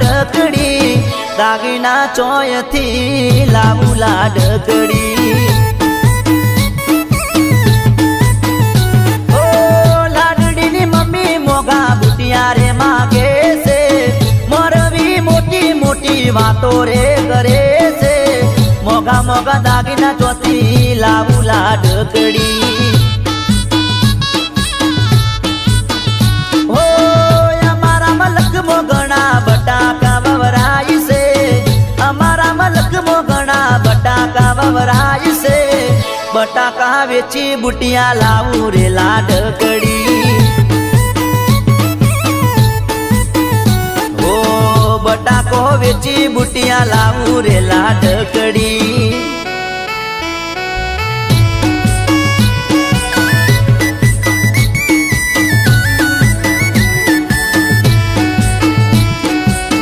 લાડકડી દાગીના ચોયથી લાવું લાડકડી ઓ લાડડીની મમ્મી મોગા બુટિયા રે માગે છે મોરવી મોટી મોટી વાતો રે કરે છે મોગા મોગા દાગીના ચોથી લાવું લાડકડી ઘણા બટાકા વવરાય છે અમારા મલકમાં ઘણા બટાકા વવરાય છે બટાકા વેચી બુટિયા લાવું રે લાડકડી ઓ બટાકો વેચી બુટિયા લાવું રે લાડકડી